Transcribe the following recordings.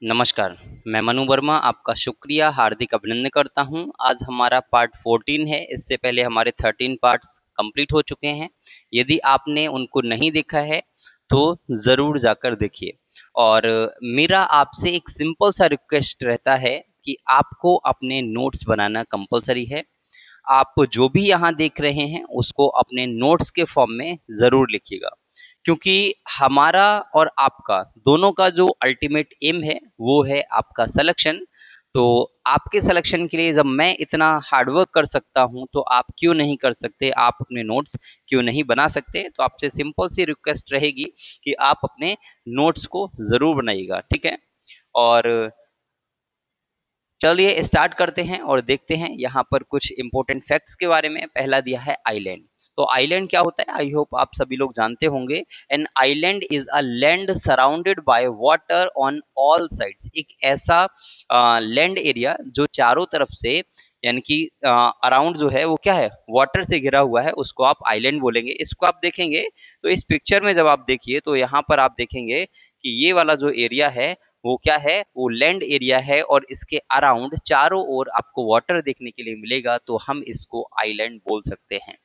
नमस्कार, मैं मनु वर्मा आपका शुक्रिया हार्दिक अभिनंदन करता हूं। आज हमारा पार्ट 14 है। इससे पहले हमारे 13 पार्ट्स कंप्लीट हो चुके हैं। यदि आपने उनको नहीं देखा है तो ज़रूर जाकर देखिए। और मेरा आपसे एक सिंपल सा रिक्वेस्ट रहता है कि आपको अपने नोट्स बनाना कंपलसरी है। आप जो भी यहाँ देख रहे हैं उसको अपने नोट्स के फॉर्म में ज़रूर लिखिएगा, क्योंकि हमारा और आपका दोनों का जो अल्टीमेट एम है वो है आपका सिलेक्शन। तो आपके सिलेक्शन के लिए जब मैं इतना हार्डवर्क कर सकता हूं तो आप क्यों नहीं कर सकते, आप अपने नोट्स क्यों नहीं बना सकते। तो आपसे सिंपल सी रिक्वेस्ट रहेगी कि आप अपने नोट्स को ज़रूर बनाइएगा, ठीक है। और चलिए स्टार्ट करते हैं और देखते हैं यहाँ पर कुछ इंपॉर्टेंट फैक्ट्स के बारे में। पहला दिया है आइलैंड। तो आइलैंड क्या होता है, आई होप आप सभी लोग जानते होंगे। An island is a land surrounded by water on all sides. एक ऐसा लैंड एरिया जो चारों तरफ से, यानी कि अराउंड जो है वो क्या है, वाटर से घिरा हुआ है, उसको आप आइलैंड बोलेंगे। इसको आप देखेंगे तो इस पिक्चर में जब आप देखिए तो यहाँ पर आप देखेंगे कि ये वाला जो एरिया है वो क्या है, वो लैंड एरिया है और इसके अराउंड चारों ओर आपको वाटर देखने के लिए मिलेगा, तो हम इसको आइलैंड बोल सकते हैं।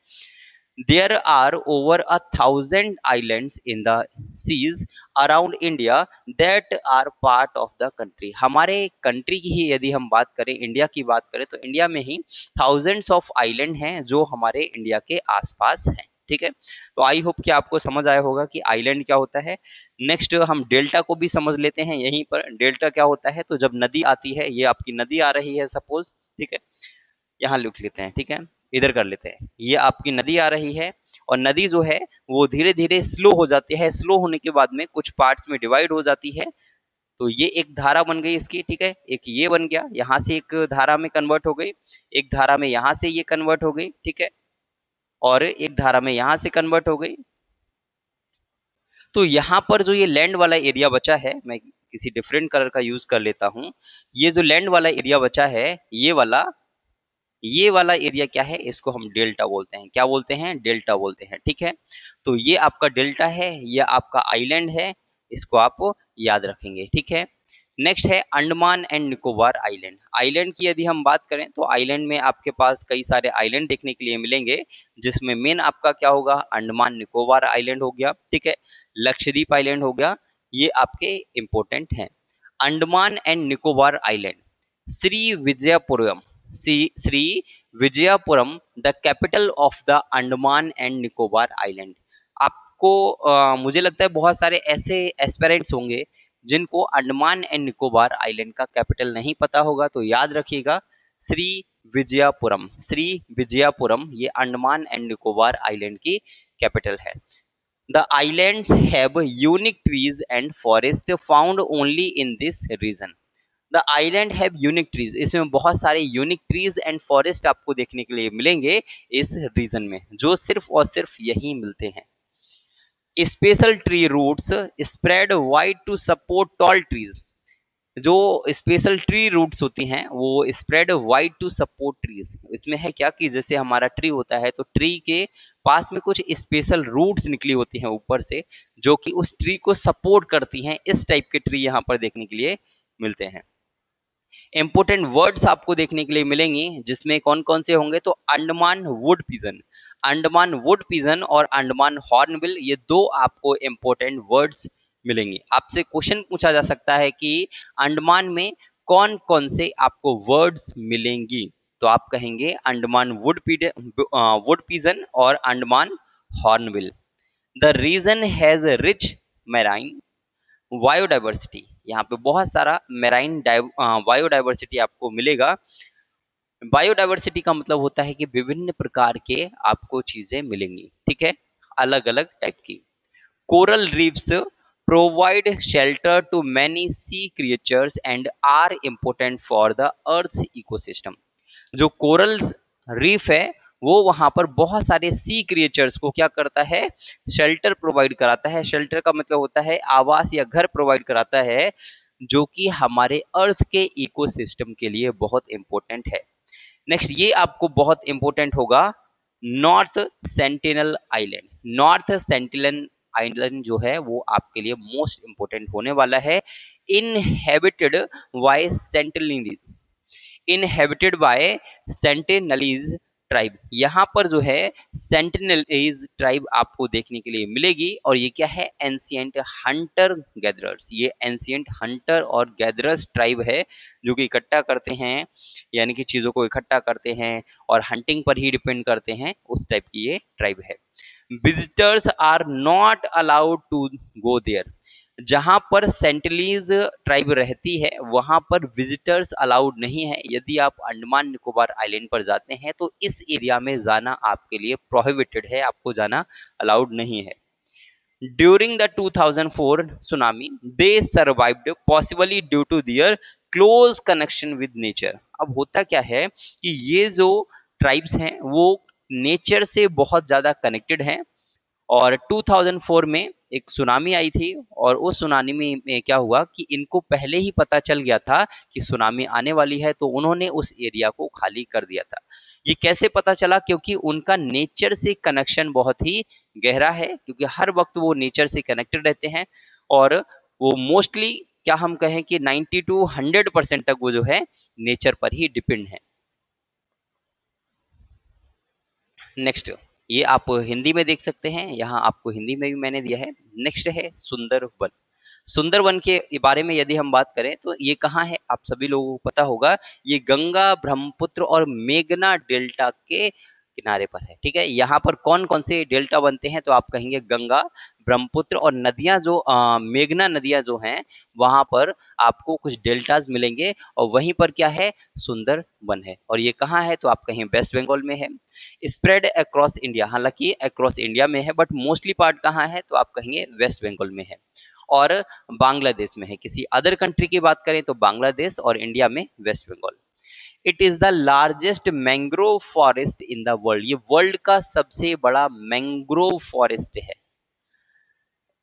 There are over 1,000 islands in the seas around India that are part of the country. हमारे कंट्री की ही यदि हम बात करें, इंडिया की बात करें, तो इंडिया में ही थाउजेंड्स ऑफ आइलैंड हैं जो हमारे इंडिया के आसपास हैं, ठीक है। तो आई होप कि आपको समझ आया होगा कि आइलैंड क्या होता है। नेक्स्ट हम डेल्टा को भी समझ लेते हैं। यहीं पर डेल्टा क्या होता है, तो जब नदी आती है, ये आपकी नदी आ रही है सपोज, ठीक है, यहाँ लिख लेते हैं, ठीक है, इधर कर लेते हैं। ये आपकी नदी आ रही है और नदी जो है वो धीरे धीरे स्लो हो जाती है। स्लो होने के बाद में कुछ पार्ट्स में डिवाइड हो जाती है। तो ये एक धारा बन गई इसकी, ठीक है, एक ये बन गया, यहाँ से एक धारा में कन्वर्ट हो गई, एक धारा में यहाँ से ये कन्वर्ट हो गई, ठीक है, और एक धारा में यहाँ से कन्वर्ट हो गई। तो यहाँ पर जो ये लैंड वाला एरिया बचा है, मैं किसी डिफरेंट कलर का यूज कर लेता हूँ। ये जो लैंड वाला एरिया बचा है, ये वाला एरिया क्या है, इसको हम डेल्टा बोलते हैं। क्या बोलते हैं, डेल्टा बोलते हैं, ठीक है। तो ये आपका डेल्टा है, ये आपका आइलैंड है, इसको आप याद रखेंगे, ठीक है। नेक्स्ट है Andaman and Nicobar island. Island की यदि हम बात करें तो आइलैंड में आपके पास कई सारे आइलैंड देखने के लिए मिलेंगे, जिसमें मेन आपका क्या होगा, अंडमान निकोबार आइलैंड हो गया, ठीक है, लक्षद्वीप आइलैंड हो गया, ये आपके इंपॉर्टेंट हैं। Andaman and Nicobar island, Shri Vijayapuram, Shri Vijayapuram the capital of the Andaman and Nicobar island. आपको मुझे लगता है बहुत सारे ऐसे एस्पिरेंट्स होंगे जिनको अंडमान एंड निकोबार आइलैंड का कैपिटल नहीं पता होगा, तो याद रखिएगा श्री विजयपुरम। श्री विजयपुरम ये अंडमान एंड निकोबार आइलैंड की कैपिटल है। The islands have unique trees and forest found only in this region. The island have unique trees, इसमें बहुत सारे यूनिक ट्रीज एंड फॉरेस्ट आपको देखने के लिए मिलेंगे इस रीजन में, जो सिर्फ और सिर्फ यहीं मिलते हैं। Special tree roots spread wide to support tall trees. जो स्पेशल ट्री रूट्स होती हैं वो spread wide to support trees. इसमें है क्या कि जैसे हमारा ट्री होता है तो ट्री के पास में कुछ स्पेशल रूट्स निकली होती हैं ऊपर से, जो कि उस ट्री को सपोर्ट करती हैं। इस टाइप के ट्री यहाँ पर देखने के लिए मिलते हैं। इंपोर्टेंट वर्ड्स आपको देखने के लिए मिलेंगी, जिसमें कौन कौन से होंगे, तो Andaman wood pigeon, Andaman wood pigeon और अंडमान हॉर्नबिल, ये दो आपको इंपोर्टेंट वर्ड्स मिलेंगे। आपसे क्वेश्चन पूछा जा सकता है कि अंडमान में कौन कौन से आपको वर्ड्स मिलेंगी, तो आप कहेंगे अंडमान वुड पिजन और Andaman hornbill. The region has rich marine biodiversity, यहाँ पे बहुत सारा मेराइन बायोडाइवर्सिटी आपको मिलेगा। बायोडाइवर्सिटी का मतलब होता है कि विभिन्न प्रकार के आपको चीजें मिलेंगी, ठीक है, अलग अलग टाइप की। Coral reefs provide shelter to many sea creatures and are important for the earth ecosystem. जो कोरल रीफ है वो वहां पर बहुत सारे सी क्रिएचर्स को क्या करता है, शेल्टर प्रोवाइड कराता है। शेल्टर का मतलब होता है आवास या घर प्रोवाइड कराता है, जो कि हमारे अर्थ के इकोसिस्टम के लिए बहुत इंपॉर्टेंट है। नेक्स्ट ये आपको बहुत इंपॉर्टेंट होगा, north sentinel island. North sentinel island जो है वो आपके लिए मोस्ट इंपोर्टेंट होने वाला है। Inhabited bye Sentinelese, inhabited bye Sentinelese tribe. यहाँ पर जो है सेंटिनलीज ट्राइब आपको देखने के लिए मिलेगी, और ये क्या है, एंशिएंट हंटर गैदरर्स। ये एंशिएंट हंटर और गैदरर्स ट्राइब है जो कि इकट्ठा करते हैं, यानी कि चीजों को इकट्ठा करते हैं और हंटिंग पर ही डिपेंड करते हैं, उस टाइप की ये ट्राइब है। Visitors are not allowed to go there. जहां पर सेंटिनलीज ट्राइब रहती है वहां पर विजिटर्स अलाउड नहीं है। यदि आप अंडमान निकोबार आइलैंड पर जाते हैं तो इस एरिया में जाना आपके लिए प्रोहिबिटेड है, आपको जाना अलाउड नहीं है। During the 2004 tsunami they survived possibly due to their close connection with nature. अब होता क्या है कि ये जो ट्राइब्स हैं वो नेचर से बहुत ज्यादा कनेक्टेड हैं, और 2004 में एक सुनामी आई थी, और उस सुनामी में क्या हुआ कि इनको पहले ही पता चल गया था कि सुनामी आने वाली है, तो उन्होंने उस एरिया को खाली कर दिया था। ये कैसे पता चला? क्योंकि उनका नेचर से कनेक्शन बहुत ही गहरा है, क्योंकि हर वक्त वो नेचर से कनेक्टेड रहते हैं, और वो मोस्टली क्या हम कहें कि 90 to 100% तक वो जो है नेचर पर ही डिपेंड है। नेक्स्ट, ये आप हिंदी में देख सकते हैं, यहाँ आपको हिंदी में भी मैंने दिया है। नेक्स्ट है सुंदरवन। सुंदरवन के बारे में यदि हम बात करें तो ये कहाँ है, आप सभी लोगों को पता होगा, ये गंगा, ब्रह्मपुत्र और मेघना डेल्टा के किनारे पर है। ठीक है, यहाँ पर कौन कौन से डेल्टा बनते हैं, तो आप कहेंगे गंगा, ब्रह्मपुत्र, और नदियां जो मेघना नदियां जो हैं वहां पर आपको कुछ डेल्टाज मिलेंगे, और वहीं पर क्या है, सुंदरवन है। और ये कहाँ है, तो आप कहें वेस्ट बंगाल में है। स्प्रेड अक्रॉस इंडिया, हालांकि अक्रॉस इंडिया में है बट मोस्टली पार्ट कहाँ है, तो आप कहेंगे वेस्ट बंगाल में है, और बांग्लादेश में है। किसी अदर कंट्री की बात करें तो बांग्लादेश, और इंडिया में West Bengal. It is the largest mangrove forest in the world. ये वर्ल्ड का सबसे बड़ा मैंग्रोव फॉरेस्ट है।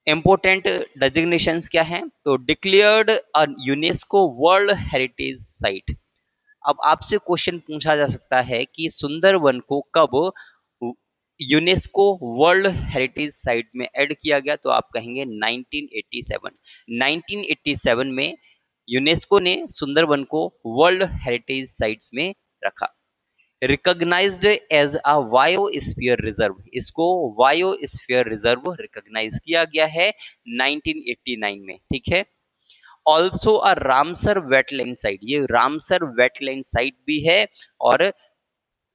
इंपोर्टेंट डेजिग्नेशंस क्या हैं, तो declared a UNESCO world heritage site. अब आपसे क्वेश्चन पूछा जा सकता है कि सुंदरवन को कब यूनेस्को वर्ल्ड हेरिटेज साइट में ऐड किया गया, तो आप कहेंगे 1987। 1987 में यूनेस्को ने सुंदरवन को वर्ल्ड हेरिटेज साइट्स में रखा। Recognised as a biosphere reserve, इसको बायोस्फीयर रिजर्व रिकॉग्नाइज किया गया है 1989 में। ठीक है, also a Ramsar wetland site, ये रामसर वेटलैंड साइट भी है, और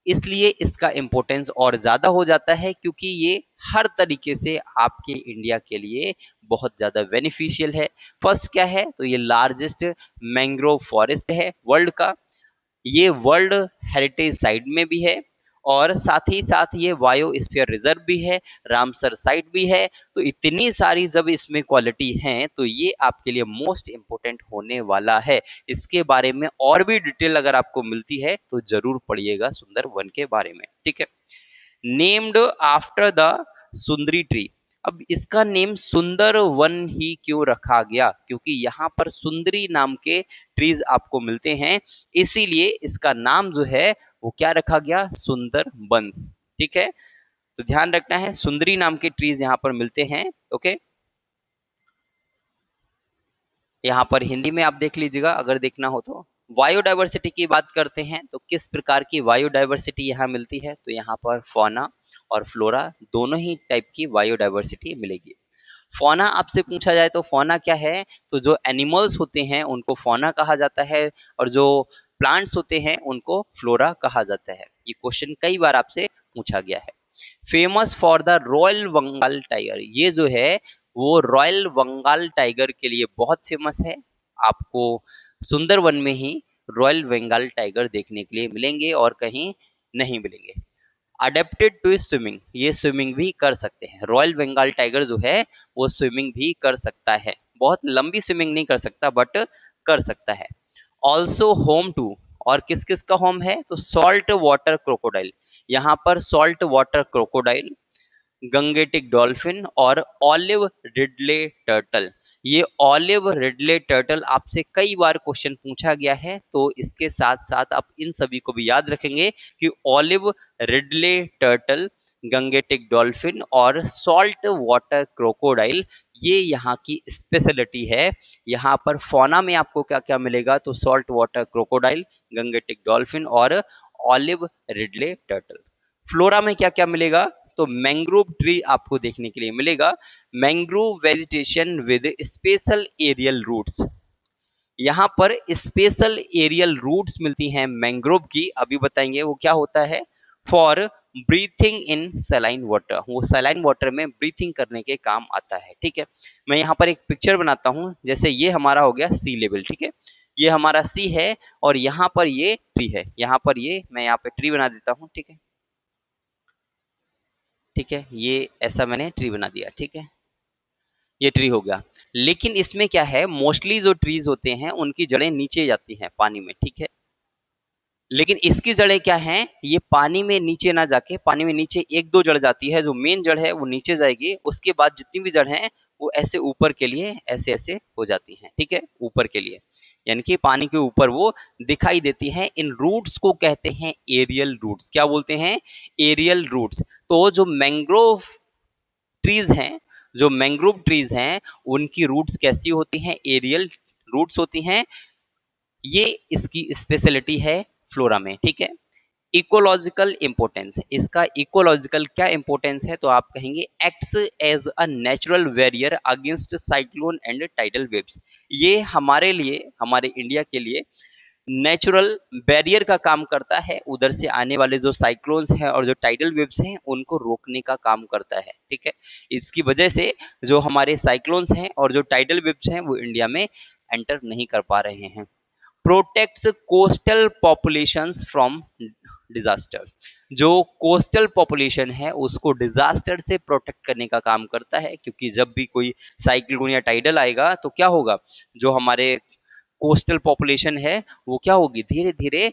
इसलिए इसका इंपॉर्टेंस और ज्यादा हो जाता है, क्योंकि ये हर तरीके से आपके इंडिया के लिए बहुत ज्यादा बेनिफिशियल है। फर्स्ट क्या है, तो ये लार्जेस्ट मैंग्रोव फॉरेस्ट है वर्ल्ड का, ये वर्ल्ड हेरिटेज साइट में भी है, और साथ ही साथ ये बायोस्फीयर रिजर्व भी है, रामसर साइट भी है। तो इतनी सारी जब इसमें क्वालिटी हैं तो ये आपके लिए मोस्ट इंपोर्टेंट होने वाला है। इसके बारे में और भी डिटेल अगर आपको मिलती है तो जरूर पढ़िएगा सुंदरवन के बारे में। ठीक है, named after the Sundari tree. अब इसका नेम सुंदर वन ही क्यों रखा गया, क्योंकि यहाँ पर सुंदरी नाम के ट्रीज आपको मिलते हैं, इसीलिए इसका नाम जो है वो क्या रखा गया, सुंदर बंस। ठीक है, तो ध्यान रखना है, सुंदरी नाम के ट्रीज यहाँ पर मिलते हैं। ओके, यहाँ पर हिंदी में आप देख लीजिएगा अगर देखना हो तो। बायोडाइवर्सिटी की बात करते हैं तो किस प्रकार की बायोडाइवर्सिटी यहाँ मिलती है, तो यहाँ पर फौना और फ्लोरा दोनों ही टाइप की बायोडाइवर्सिटी मिलेगी। फौना आपसे पूछा जाए तो फौना क्या है, तो जो एनिमल्स होते हैं उनको फौना कहा जाता है, और जो प्लांट्स होते हैं उनको फ्लोरा कहा जाता है। ये क्वेश्चन कई बार आपसे पूछा गया है। Famous for the royal Bengal tiger, ये जो है वो रॉयल बंगाल टाइगर के लिए बहुत फेमस है। आपको सुंदरवन में ही रॉयल बंगाल टाइगर देखने के लिए मिलेंगे और कहीं नहीं मिलेंगे। अडेप्टेड टू स्विमिंग, ये स्विमिंग भी कर सकते हैं। रॉयल बंगाल टाइगर जो है वो स्विमिंग भी कर सकता है, बहुत लंबी स्विमिंग नहीं कर सकता बट कर सकता है। ऑल्सो होम टू, और किस किस का होम है, तो सॉल्ट वाटर क्रोकोडाइल, यहाँ पर salt water crocodile, Gangetic dolphin और ऑलिव रिडले टर्टल। ये ऑलिव रिडले टर्टल आपसे कई बार क्वेश्चन पूछा गया है, तो इसके साथ साथ आप इन सभी को भी याद रखेंगे कि olive Ridley turtle Gangetic dolphin और सॉल्ट वाटर क्रोकोडाइल, ये यहाँ की स्पेशलिटी है। यहाँ पर फौना में आपको क्या क्या मिलेगा, तो salt water crocodile, Gangetic dolphin और ऑलिव रिडले टर्टल। फ्लोरा में क्या क्या मिलेगा, तो मैंग्रोव ट्री आपको देखने के लिए मिलेगा, mangrove vegetation with special aerial roots. यहाँ पर स्पेशल एरियल रूट्स मिलती हैं मैंग्रोव की, अभी बताएंगे वो क्या होता है। For breathing in saline water, वो सलाइन वाटर में ब्रीथिंग करने के काम आता है। ठीक है, मैं यहाँ पर एक पिक्चर बनाता हूँ, जैसे ये हमारा हो गया सी लेवल। ठीक है, ये हमारा सी है और यहाँ पर ये ट्री है, यहाँ पर ये मैं यहाँ पे ट्री बना देता हूँ। ठीक है, ठीक है, ये ऐसा मैंने ट्री बना दिया। ठीक है, ये ट्री हो गया। लेकिन इसमें क्या है, मोस्टली जो ट्रीज होते हैं उनकी जड़ें नीचे जाती हैं पानी में। ठीक है, लेकिन इसकी जड़ें क्या हैं, ये पानी में नीचे ना जाके, पानी में नीचे एक दो जड़ जाती है, जो मेन जड़ है वो नीचे जाएगी, उसके बाद जितनी भी जड़ हैं वो ऐसे ऊपर के लिए ऐसे ऐसे हो जाती हैं। ठीक है, ऊपर के लिए, यानी कि पानी के ऊपर वो दिखाई देती हैं। इन रूट्स को कहते हैं एरियल रूट्स। क्या बोलते हैं, एरियल रूट्स। तो जो मैंग्रोव ट्रीज हैं, जो मैंग्रोव ट्रीज हैं, उनकी रूट्स कैसी होती हैं, एरियल रूट्स होती हैं। ये इसकी स्पेशलिटी है फ्लोरा में। ठीक है, इकोलॉजिकल इंपोर्टेंस, इसका इकोलॉजिकल क्या इंपोर्टेंस है, तो आप कहेंगे acts as a natural barrier against cyclone and tidal waves. ये हमारे लिए, हमारे इंडिया के लिए नेचुरल बैरियर का काम करता है, उधर से आने वाले जो साइक्लोन्स हैं और जो टाइडल वेव्स हैं उनको रोकने का काम करता है। ठीक है, इसकी वजह से जो हमारे साइक्लोन्स हैं और जो टाइडल वेव्स हैं वो इंडिया में एंटर नहीं कर पा रहे हैं। Protects coastal populations from disaster, जो कोस्टल पॉपुलेशन है उसको डिजास्टर से प्रोटेक्ट करने का काम करता है, क्योंकि जब भी कोई साइक्लोन या टाइडल आएगा तो क्या होगा, जो हमारे कोस्टल पॉपुलेशन है वो क्या होगी, धीरे धीरे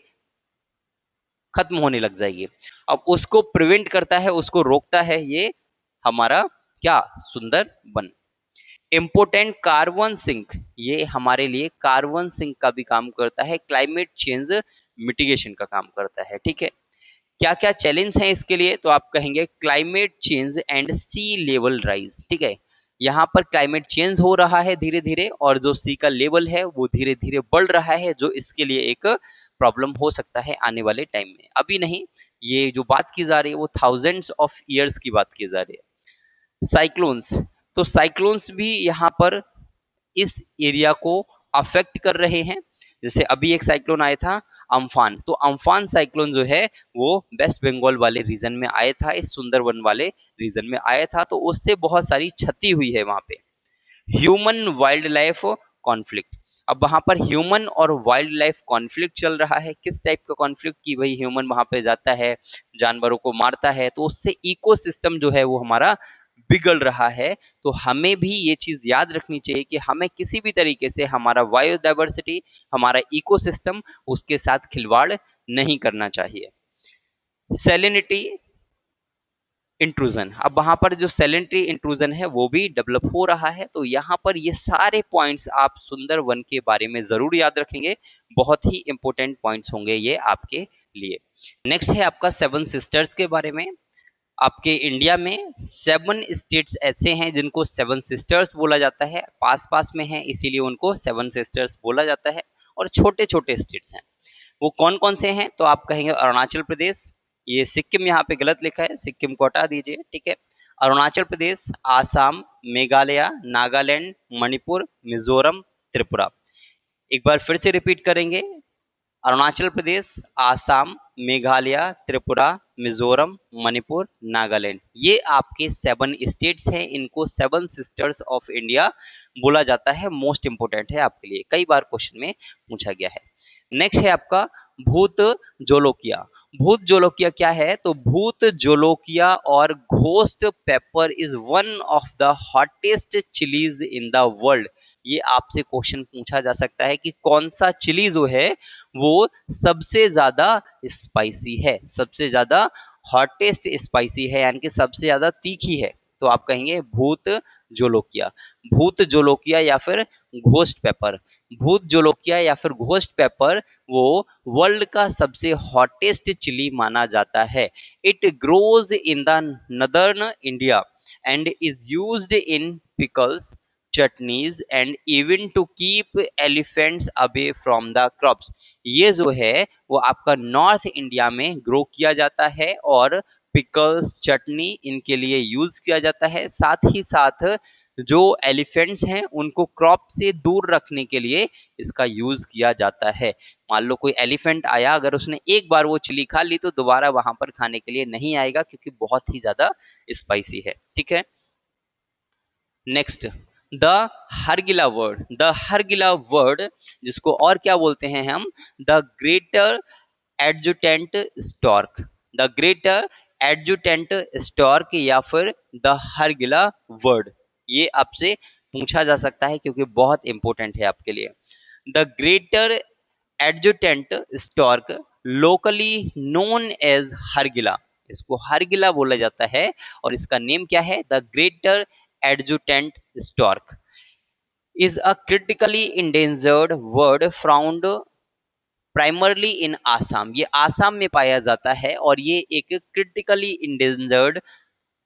खत्म होने लग जाएगी। अब उसको प्रिवेंट करता है, उसको रोकता है ये हमारा क्या, सुंदर वन। इम्पोर्टेंट कार्बन सिंक, ये हमारे लिए कार्बन सिंक का भी काम करता है, क्लाइमेट चेंज मिटिगेशन का काम करता है। ठीक है, क्या क्या चैलेंज हैं इसके लिए, तो आप कहेंगे climate change and sea level rise. ठीक है, यहाँ पर क्लाइमेट चेंज हो रहा है धीरे धीरे और जो सी का लेवल है वो धीरे धीरे बढ़ रहा है, जो इसके लिए एक प्रॉब्लम हो सकता है आने वाले टाइम में। अभी नहीं, ये जो बात की जा रही है वो थाउजेंड्स ऑफ ईयर्स की बात की जा रही है। साइक्लोन्स, तो साइक्लोन्स भी यहाँ पर इस एरिया को अफेक्ट कर रहे हैं। जैसे अभी एक साइक्लोन आया था अम्फान, तो अम्फान साइक्लोन जो है वो वेस्ट बंगाल वाले रीजन में आया था, इस सुंदरवन वाले रीजन में आया था, तो उससे बहुत सारी क्षति हुई है वहां पे। ह्यूमन वाइल्ड लाइफ कॉन्फ्लिक्ट, अब वहां पर ह्यूमन और वाइल्ड लाइफ कॉन्फ्लिक्ट चल रहा है। किस टाइप का कॉन्फ्लिक्ट, की भाई ह्यूमन वहां पे जाता है, जानवरों को मारता है, तो उससे इकोसिस्टम जो है वो हमारा बिगड़ रहा है। तो हमें भी ये चीज याद रखनी चाहिए कि हमें किसी भी तरीके से हमारा बायोडाइवर्सिटी, हमारा इकोसिस्टम, उसके साथ खिलवाड़ नहीं करना चाहिए। सैलिनिटी इंट्रूजन, अब वहां पर जो सैलिनिटी इंट्रूजन है वो भी डेवलप हो रहा है। तो यहाँ पर ये सारे पॉइंट्स आप सुंदरवन के बारे में जरूर याद रखेंगे, बहुत ही इंपॉर्टेंट पॉइंट्स होंगे ये आपके लिए। नेक्स्ट है आपका सेवन सिस्टर्स के बारे में। आपके इंडिया में 7 स्टेट्स ऐसे हैं जिनको 7 सिस्टर्स बोला जाता है, पास पास में हैं इसीलिए उनको 7 सिस्टर्स बोला जाता है। और छोटे छोटे स्टेट्स हैं, वो कौन कौन से हैं, तो आप कहेंगे अरुणाचल प्रदेश, ये सिक्किम यहाँ पे गलत लिखा है, सिक्किम को हटा दीजिए। ठीक है, अरुणाचल प्रदेश, आसाम, मेघालय, नागालैंड, मणिपुर, मिजोरम, त्रिपुरा। एक बार फिर से रिपीट करेंगे, अरुणाचल प्रदेश, आसाम, मेघालय, त्रिपुरा, मिजोरम, मणिपुर, नागालैंड, ये आपके 7 स्टेट्स हैं। इनको 7 सिस्टर्स ऑफ इंडिया बोला जाता है। मोस्ट इंपोर्टेंट है आपके लिए, कई बार क्वेश्चन में पूछा गया है। नेक्स्ट है आपका भूत जोलोकिया। भूत जोलोकिया क्या है, तो भूत जोलोकिया और ghost paper is one of the hottest chillies in the world. ये आपसे क्वेश्चन पूछा जा सकता है कि कौन सा चिली जो है वो सबसे ज्यादा स्पाइसी है, सबसे ज्यादा हॉटेस्ट स्पाइसी है, यानी कि सबसे ज्यादा तीखी है। तो आप कहेंगे भूत जोलोकिया, भूत जोलोकिया या फिर घोस्ट पेपर। भूत जोलोकिया या फिर घोस्ट पेपर वो वर्ल्ड का सबसे हॉटेस्ट चिली माना जाता है। It grows in the northern India and is used in pickles, chutneys and even to keep elephants away from the crops. ये जो है वो आपका नॉर्थ इंडिया में ग्रो किया जाता है और पिकल्स, चटनी इनके लिए यूज किया जाता है। साथ ही साथ जो एलिफेंट्स हैं उनको क्रॉप से दूर रखने के लिए इसका यूज किया जाता है। मान लो कोई एलिफेंट आया, अगर उसने एक बार वो चिली खा ली तो दोबारा वहां पर खाने के लिए नहीं आएगा क्योंकि बहुत ही ज्यादा स्पाइसी है। ठीक है, next the Hargila word. The Hargila word जिसको और क्या बोलते हैं हम, the greater adjutant stork. The greater adjutant stork या फिर द हरगिला वर्ड, ये आपसे पूछा जा सकता है क्योंकि बहुत इंपॉर्टेंट है आपके लिए। The greater adjutant stork locally known as Hargila, इसको हरगिला बोला जाता है और इसका नेम क्या है, the greater adjutant stork is a critically endangered bird found primarily in Assam. ये आसाम में पाया जाता है और ये एक क्रिटिकली इंडेंजर्ड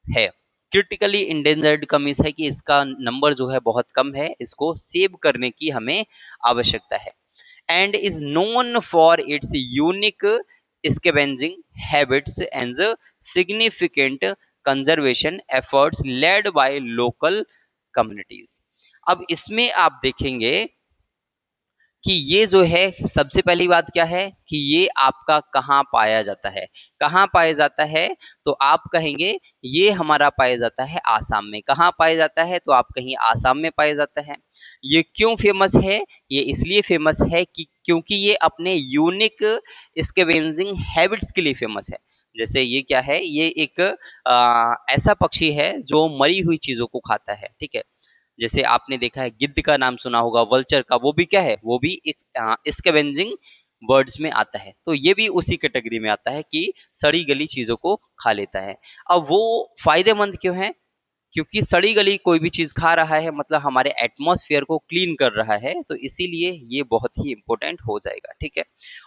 है। क्रिटिकली इंडेंजर्ड का मीन्स है कि इसका नंबर जो है बहुत कम है, इसको सेव करने की हमें आवश्यकता है। And is known for its unique scavenging habits and significant conservation efforts led by local communities। अब इसमें आप देखेंगे कि ये जो है सबसे पहली बात क्या है कि ये आपका कहाँ पाया जाता है। कहाँ पाया जाता है तो आप कहेंगे ये हमारा पाया जाता है आसाम में। कहाँ पाया जाता है तो आप कहीं आसाम में पाया जाता है। ये क्यों फेमस है, ये इसलिए फेमस है कि क्योंकि ये अपने यूनिक स्कैवेंजिंग हैबिट्स के लिए फेमस है। जैसे ये क्या है, ये एक ऐसा पक्षी है जो मरी हुई चीजों को खाता है। ठीक है, जैसे आपने देखा है गिद्ध का नाम सुना होगा, वल्चर का, वो भी क्या है, वो भी स्कैवेंजिंग बर्ड्स में आता है। तो ये भी उसी कैटेगरी में आता है कि सड़ी गली चीजों को खा लेता है। अब वो फायदेमंद क्यों है, क्योंकि सड़ी गली कोई भी चीज खा रहा है मतलब हमारे एटमॉस्फेयर को क्लीन कर रहा है, तो इसीलिए ये बहुत ही इंपॉर्टेंट हो जाएगा। ठीक है,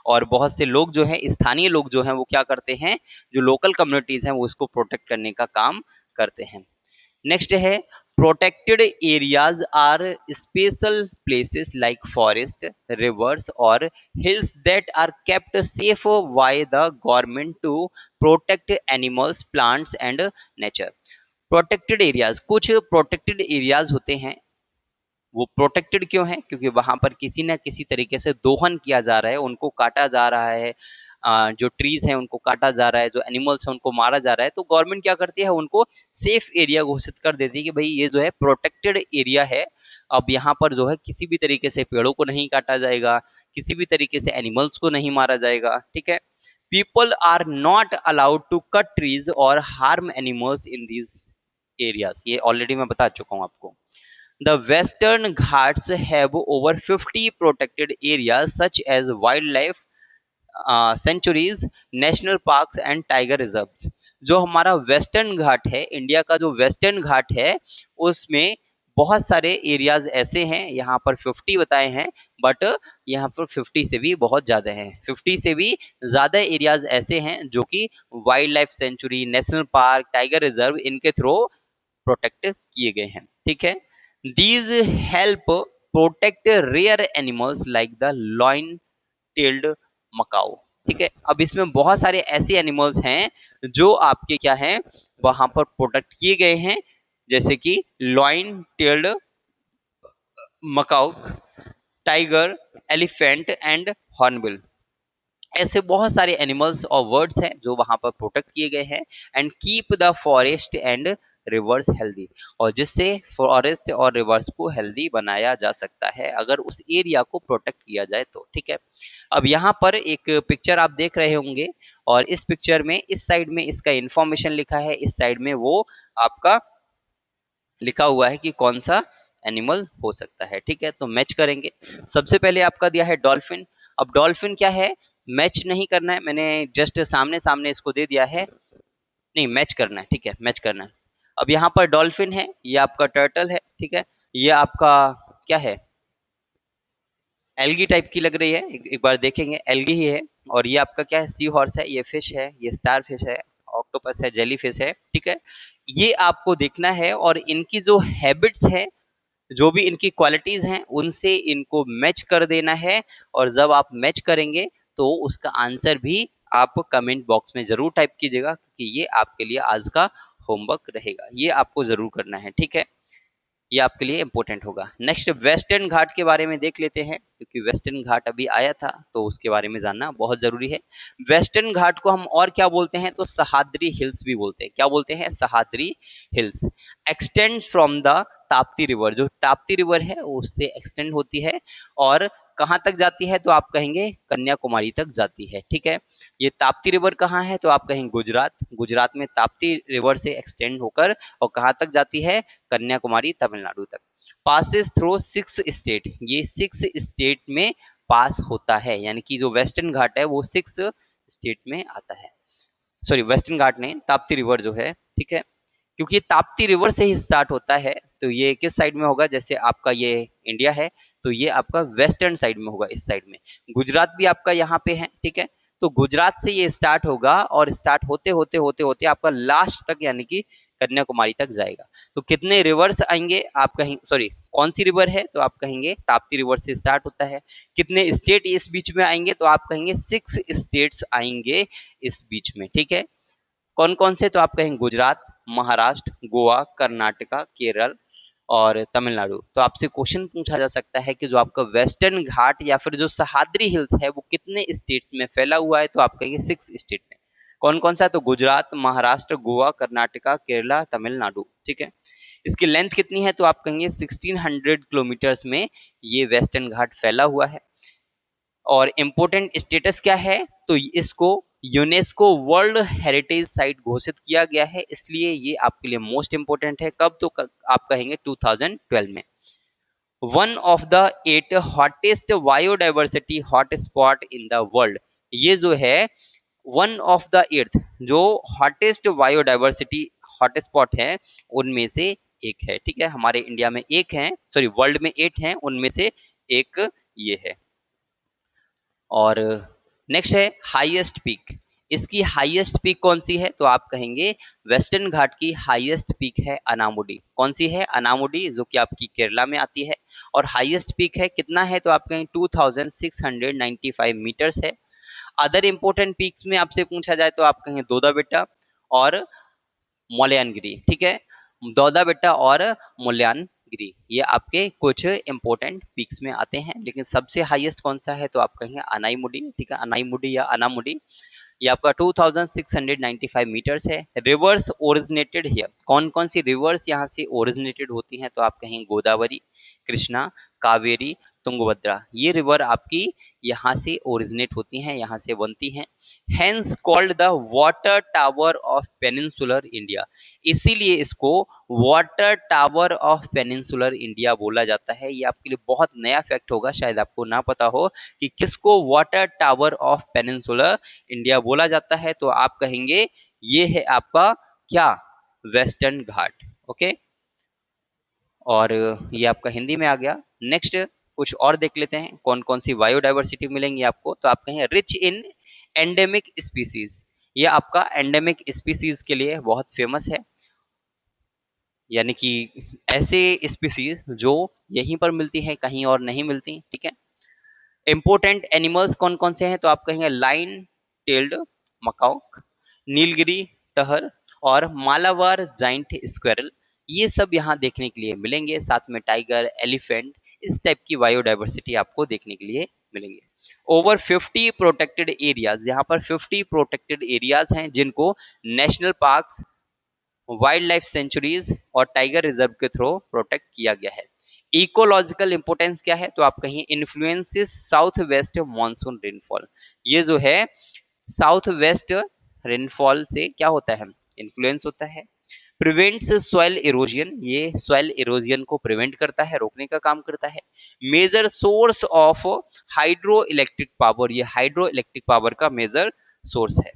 और बहुत से लोग जो है, स्थानीय लोग जो हैं वो क्या करते हैं, जो लोकल कम्युनिटीज हैं वो इसको प्रोटेक्ट करने का काम करते हैं। नेक्स्ट है protected areas are special places like forest, rivers और hills that are kept safe by the government to protect animals, plants and nature. Protected areas, कुछ प्रोटेक्टेड एरियाज होते हैं, वो प्रोटेक्टेड क्यों है, क्योंकि वहां पर किसी ना किसी तरीके से दोहन किया जा रहा है, उनको काटा जा रहा है, जो ट्रीज हैं उनको काटा जा रहा है, जो एनिमल्स हैं उनको मारा जा रहा है। तो गवर्नमेंट क्या करती है, उनको सेफ एरिया घोषित कर देती है कि भाई ये जो है प्रोटेक्टेड एरिया है। अब यहाँ पर जो है किसी भी तरीके से पेड़ों को नहीं काटा जाएगा, किसी भी तरीके से एनिमल्स को नहीं मारा जाएगा। ठीक है, people are not allowed to cut trees और harm animals in these areas. ये ऑलरेडी मैं बता चुका हूँ आपको। The Western Ghats have over 50 protected areas such as wildlife sanctuaries, national parks and tiger reserves। जो हमारा वेस्टर्न घाट है, इंडिया का जो वेस्टर्न घाट है, उसमें बहुत सारे एरियाज ऐसे हैं, यहाँ पर 50 बताए हैं, बट यहाँ पर 50 से भी बहुत ज़्यादा हैं। 50 से भी ज़्यादा एरियाज ऐसे हैं जो कि wild life sanctuary, national park, tiger reserve इनके थ्रू प्रोटेक्ट किए गए हैं। ठीक है, these help protect rare animals like the loin tailed macaw। ठीक है, अब इसमें बहुत सारे ऐसे एनिमल्स हैं जो आपके क्या हैं, वहां पर प्रोटेक्ट किए गए हैं, जैसे कि lion tailed macaque, tiger, elephant and hornbill. ऐसे बहुत सारे एनिमल्स और वर्ड्स हैं जो वहां पर प्रोटेक्ट किए गए हैं। And keep the forest and reverse healthy, और जिससे फॉरेस्ट और रिवर्स को हेल्दी बनाया जा सकता है अगर उस एरिया को प्रोटेक्ट किया जाए तो। ठीक है, अब यहाँ पर एक पिक्चर आप देख रहे होंगे और इस पिक्चर में इस साइड में इसका इंफॉर्मेशन लिखा है, इस साइड में वो आपका लिखा हुआ है कि कौन सा एनिमल हो सकता है। ठीक है, तो मैच करेंगे। सबसे पहले आपका दिया है डॉल्फिन। अब डॉल्फिन क्या है, मैच नहीं करना है, मैंने जस्ट सामने सामने इसको दे दिया है, नहीं मैच करना है। ठीक है, मैच करना है। अब यहाँ पर डॉल्फिन है, ये आपका टर्टल है। ठीक है, ये आपका क्या है, एल्गी टाइप की लग रही है, एक बार देखेंगे, एल्गी ही है। और ये आपका क्या है, सी हॉर्स है, ये फिश है, ये स्टार फिश है, ऑक्टोपस है, जेली फिश है, ठीक है। ये आपको देखना है और इनकी जो हैबिट्स है, जो भी इनकी क्वालिटीज हैं, उनसे इनको मैच कर देना है। और जब आप मैच करेंगे तो उसका आंसर भी आप कमेंट बॉक्स में जरूर टाइप कीजिएगा, क्योंकि ये आपके लिए आज का होमवर्क रहेगा, ये आपको जरूर करना है, ठीक है। ये आपके लिए इंपॉर्टेंट होगा। नेक्स्ट वेस्टर्न घाट के बारे में देख लेते हैं, क्योंकि वेस्टर्न घाट अभी आया था तो उसके बारे में जानना बहुत जरूरी है। वेस्टर्न घाट को हम और क्या बोलते हैं, तो सहाद्री हिल्स भी बोलते हैं। क्या बोलते हैं, Sahyadri hills. Extend from the Tapti river, जो ताप्ती रिवर है उससे एक्सटेंड होती है और कहाँ तक जाती है, तो आप कहेंगे कन्याकुमारी तक जाती है, ठीक है। ये ताप्ती रिवर कहाँ है, तो आप कहेंगे गुजरात। गुजरात में ताप्ती रिवर से एक्सटेंड होकर और कहाँ तक जाती है, कन्याकुमारी तमिलनाडु तक। पासिस थ्रू 6 स्टेट, ये 6 स्टेट में पास होता है, यानी कि जो वेस्टर्न घाट है वो 6 स्टेट में आता है। सॉरी, वेस्टर्न घाट नहीं, ताप्ती रिवर जो है, ठीक है। क्योंकि ये ताप्ती रिवर से ही स्टार्ट होता है, तो ये किस साइड में होगा, जैसे आपका ये इंडिया है तो ये आपका वेस्टर्न साइड में होगा, इस साइड में। गुजरात भी आपका यहाँ पे है, ठीक है। तो गुजरात से ये स्टार्ट होगा और स्टार्ट होते होते होते होते आपका लास्ट तक यानी कि कन्याकुमारी तक जाएगा। तो कितने रिवर्स आएंगे, आप कहेंगे, सॉरी कौन सी रिवर है, तो आप कहेंगे ताप्ती रिवर से स्टार्ट होता है। कितने स्टेट इस बीच में आएंगे, तो आप कहेंगे 6 स्टेट्स आएंगे इस बीच में, ठीक है। कौन कौन से, तो आप कहेंगे गुजरात, महाराष्ट्र, गोवा, कर्नाटका, केरल और तमिलनाडु। तो आपसे क्वेश्चन पूछा जा सकता है कि जो आपका वेस्टर्न घाट या फिर जो सहाद्री हिल्स है वो कितने स्टेट्स में फैला हुआ है, तो आप कहेंगे 6 स्टेट में। कौन कौन सा है, तो गुजरात, महाराष्ट्र, गोवा, कर्नाटका, केरला, तमिलनाडु, ठीक है। इसकी लेंथ कितनी है, तो आप कहेंगे 1600 किलोमीटर्स में ये वेस्टर्न घाट फैला हुआ है। और इम्पोर्टेंट स्टेटस क्या है, तो इसको यूनेस्को वर्ल्ड हेरिटेज साइट घोषित किया गया है, इसलिए ये आपके लिए मोस्ट इंपोर्टेंट है। कब, तो आप कहेंगे 2012 में। One of the 8 hottest biodiversity hotspot in the world, ये जो है वन ऑफ द 8 जो हॉटेस्ट बायोडाइवर्सिटी हॉटस्पॉट है उनमें से एक है, ठीक है। हमारे इंडिया में एक है, सॉरी वर्ल्ड में 8 हैं, उनमें से एक ये है। और नेक्स्ट है हाईएस्ट पीक। इसकी हाईएस्ट पीक कौन सी है, तो आप कहेंगे वेस्टर्न घाट की हाईएस्ट पीक है अनामुडी। कौन सी है, अनामुडी, जो कि आपकी केरला में आती है। और हाईएस्ट पीक है कितना है, तो आप कहेंगे 2695 मीटर्स है। अदर इंपोर्टेंट पीक्स में आपसे पूछा जाए तो आप कहेंगे दोदा बेटा और मोल्यानगिरी, ठीक है। दौदा बेटा और मोल्यानगिरी, ये आपके कुछ इंपोर्टेंट पीक्स में आते हैं। लेकिन सबसे हाईएस्ट कौन सा है, तो आप कहेंगे अनाईमुडी, ठीक है, अनाईमुडी या अनामुडी। ये आपका 2695 मीटर्स है। रिवर्स ओरिजिनेटेड हियर, कौन कौन सी रिवर्स यहाँ से ओरिजिनेटेड होती हैं, तो आप कहेंगे गोदावरी, कृष्णा, कावेरी, तुंगभद्रा। ये रिवर आपकी यहाँ से ओरिजिनेट होती हैं, यहाँ से बनती हैं। Hence called the water tower of peninsular India, इसीलिए इसको water tower of peninsular India बोला जाता है। ये आपके लिए बहुत नया फैक्ट होगा, शायद आपको ना पता हो कि किसको water tower of peninsular India बोला जाता है, तो आप कहेंगे ये है आपका क्या, वेस्टर्न घाट, ओके। और ये आपका हिंदी में आ गया। नेक्स्ट कुछ और देख लेते हैं, कौन कौन सी बायोडाइवर्सिटी मिलेंगी आपको, तो आप कहें रिच इन एंडेमिक स्पीसीज। ये आपका एंडेमिक स्पीसीज के लिए बहुत फेमस है, यानी कि ऐसे स्पीसीज जो यहीं पर मिलती हैं, कहीं और नहीं मिलती, ठीक है। इंपोर्टेंट एनिमल्स कौन कौन से हैं, तो आप कहेंगे लाइन टेल्ड मकाओक, नीलगिरी तहर और मालाबार जाइंट स्क्वेरल। ये सब यहाँ देखने के लिए मिलेंगे, साथ में टाइगर, एलिफेंट, इस टाइप की बायोडाइवर्सिटी आपको देखने के लिए मिलेंगे। ओवर 50 प्रोटेक्टेड एरियाज, यहाँ पर 50 प्रोटेक्टेड एरियाज हैं जिनको national parks, wild life sanctuaries और टाइगर रिजर्व के थ्रू प्रोटेक्ट किया गया है। इकोलॉजिकल इंपोर्टेंस क्या है, तो आप कहें influences south west monsoon rainfall. ये जो है साउथ वेस्ट रेनफॉल से क्या होता है, इन्फ्लुएंस होता है। प्रिवेंट्स सॉइल इरोजन, ये सॉइल इरोजन को प्रिवेंट करता है, रोकने का काम करता है। Major source of hydro electric power, ये हाइड्रो इलेक्ट्रिक पावर का मेजर सोर्स है।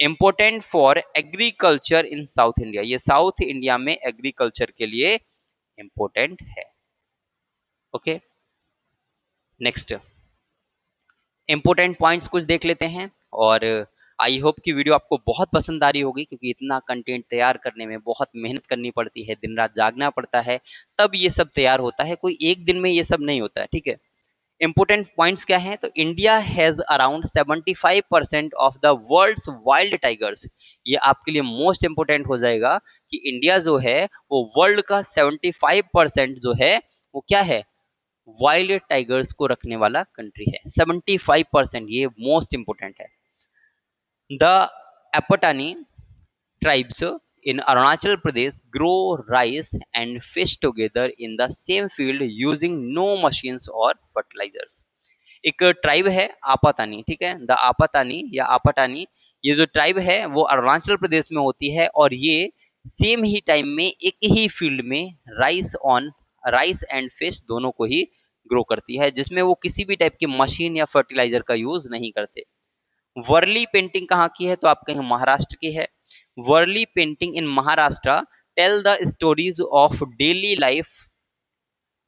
Important for agriculture in south India, ये साउथ इंडिया में एग्रीकल्चर के लिए इंपोर्टेंट है, ओके। नेक्स्ट इम्पोर्टेंट पॉइंट्स कुछ देख लेते हैं और आई होप कि वीडियो आपको बहुत पसंद आ रही होगी, क्योंकि इतना कंटेंट तैयार करने में बहुत मेहनत करनी पड़ती है, दिन रात जागना पड़ता है, तब ये सब तैयार होता है, कोई एक दिन में ये सब नहीं होता है। ठीक है, इंपोर्टेंट पॉइंट्स क्या हैं? तो India has around 75% of the world's wild tigers. ये आपके लिए मोस्ट इंपोर्टेंट हो जाएगा कि इंडिया जो है वो वर्ल्ड का 75% जो है वो क्या है, वाइल्ड टाइगर्स को रखने वाला कंट्री है। 75%, ये मोस्ट इंपोर्टेंट है। The Apatani tribes in Arunachal Pradesh grow rice and fish together in the same field using no machines or fertilizers. एक ट्राइब है आपातानी, ठीक है, द आपातानी या आपाटानी। ये जो ट्राइब है वो अरुणाचल प्रदेश में होती है और ये सेम ही टाइम में एक ही फील्ड में राइस एंड फिश दोनों को ही ग्रो करती है, जिसमें वो किसी भी टाइप की मशीन या फर्टिलाइजर का यूज नहीं करते। वर्ली पेंटिंग कहाँ की है? तो आप कहें महाराष्ट्र की है। Warli painting in Maharashtra tell the stories of daily life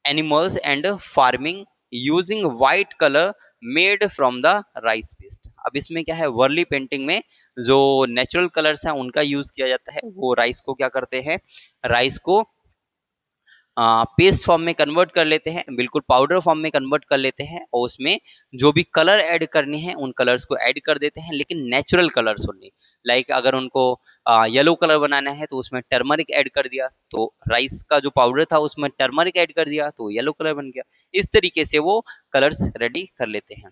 animals and farming using white colour made from the rice paste. अब इसमें क्या है, वर्ली पेंटिंग में जो नेचुरल कलर्स हैं उनका यूज किया जाता है। वो राइस को क्या करते हैं, राइस को पेस्ट फॉर्म में कन्वर्ट कर लेते हैं, बिल्कुल पाउडर फॉर्म में कन्वर्ट कर लेते हैं और उसमें जो भी कलर ऐड करने हैं उन कलर्स को ऐड कर देते हैं, लेकिन नेचुरल कलर्स ओनली। लाइक अगर उनको येलो कलर बनाना है तो उसमें टर्मरिक ऐड कर दिया, तो राइस का जो पाउडर था उसमें टर्मरिक ऐड कर दिया तो येलो कलर बन गया। इस तरीके से वो कलर्स रेडी कर लेते हैं।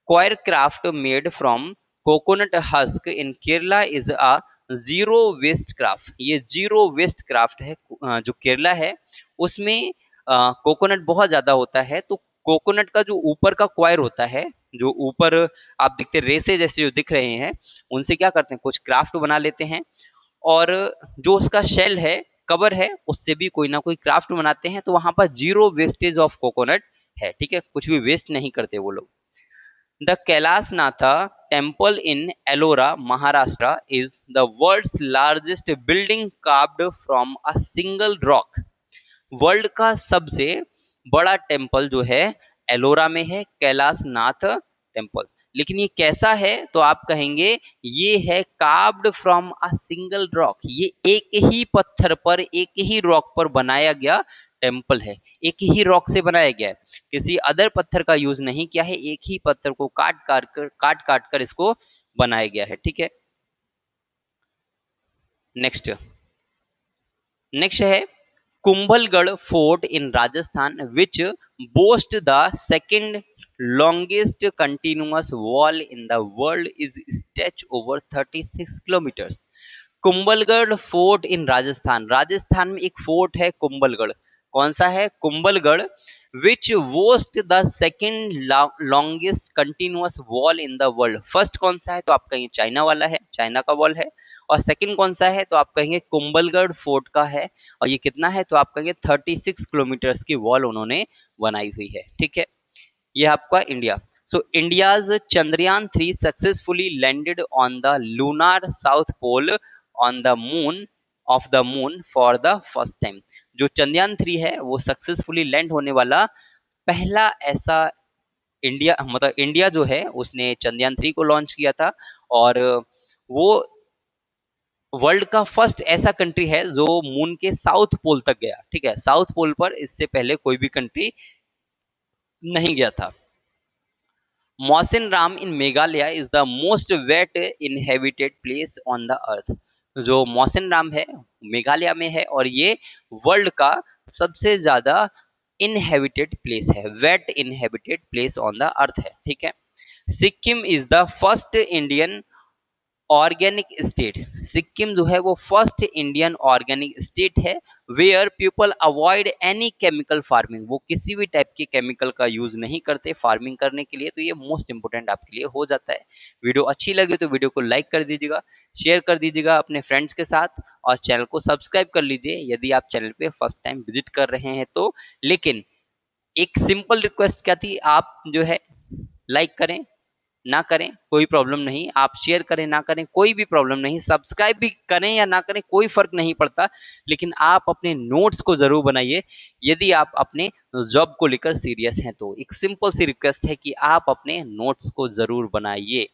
Coir craft made from coconut husk in Kerala is a zero waste craft. ये जीरो वेस्ट क्राफ्ट है। जो केरला है उसमें कोकोनट बहुत ज्यादा होता है, तो कोकोनट का जो ऊपर का क्वायर होता है, जो ऊपर आप दिखते रेसे जैसे जो दिख रहे हैं, उनसे क्या करते हैं, कुछ क्राफ्ट बना लेते हैं और जो उसका शेल है, कवर है, उससे भी कोई ना कोई क्राफ्ट बनाते हैं। तो वहां पर जीरो वेस्टेज ऑफ कोकोनट है। ठीक है, कुछ भी वेस्ट नहीं करते वो लोग। The Kailasnatha temple in Ellora, Maharashtra is the world's largest building carved from a single rock. World का सबसे बड़ा टेम्पल जो है एलोरा में है, कैलाशनाथ टेम्पल। लेकिन ये कैसा है? तो आप कहेंगे ये है carved from a single rock. ये एक ही पत्थर पर, एक ही रॉक पर बनाया गया टेम्पल है। एक ही रॉक से बनाया गया है, किसी अदर पत्थर का यूज नहीं किया है। एक ही पत्थर को काट काट कर इसको बनाया गया है। ठीक है, नेक्स्ट नेक्स्ट है Kumbhalgarh fort in Rajasthan which boast the second longest continuous wall in the world is stretch over 36 kilometers. Kumbhalgarh fort in Rajasthan, Rajasthan में एक फोर्ट है कुंभलगढ़। कौन सा है? Kumbhalgarh. Which boast the second longest continuous wall in the world. First कौन सा है? तो आप कहेंगे चाइना वाला है, चाइना का वॉल है। और सेकंड कौन सा है? तो आप कहेंगे कुंभलगढ़ फोर्ट का है। और ये कितना है? तो आप कहेंगे 36 किलोमीटर्स की वॉल उन्होंने बनाई हुई है। ठीक है, ये आपका India. So India's Chandrayaan 3 successfully landed on the lunar south pole on the moon of the moon for the first time. जो चंद्रयान 3 है वो सक्सेसफुली लैंड होने वाला पहला ऐसा इंडिया, मतलब इंडिया जो है उसने चंद्रयान 3 को लॉन्च किया था। और वो वर्ल्ड का फर्स्ट ऐसा कंट्री है जो मून के साउथ पोल तक गया। ठीक है, साउथ पोल पर इससे पहले कोई भी कंट्री नहीं गया था। Mawsynram in Meghalaya is the most wet inhabited place on the earth. जो मौसिन राम है मेघालय में है और ये वर्ल्ड का सबसे ज्यादा इनहेबिटेड प्लेस है, wet inhabited place on the earth है। ठीक है, Sikkim is the first Indian organic state. Sikkim जो है वो फर्स्ट इंडियन ऑर्गेनिक स्टेट है where people avoid any chemical farming. वो किसी भी टाइप के केमिकल का यूज नहीं करते फार्मिंग करने के लिए। तो ये मोस्ट इंपोर्टेंट आपके लिए हो जाता है। वीडियो अच्छी लगी तो वीडियो को लाइक कर दीजिएगा, शेयर कर दीजिएगा अपने फ्रेंड्स के साथ और चैनल को सब्सक्राइब कर लीजिए यदि आप चैनल पे फर्स्ट टाइम विजिट कर रहे हैं तो। लेकिन एक सिंपल रिक्वेस्ट क्या थी, आप जो है लाइक करें, ना करें कोई प्रॉब्लम नहीं, आप शेयर करें ना करें कोई भी प्रॉब्लम नहीं, सब्सक्राइब भी करें या ना करें कोई फर्क नहीं पड़ता, लेकिन आप अपने नोट्स को जरूर बनाइए यदि आप अपने जॉब को लेकर सीरियस हैं तो। एक सिंपल सी रिक्वेस्ट है कि आप अपने नोट्स को जरूर बनाइए।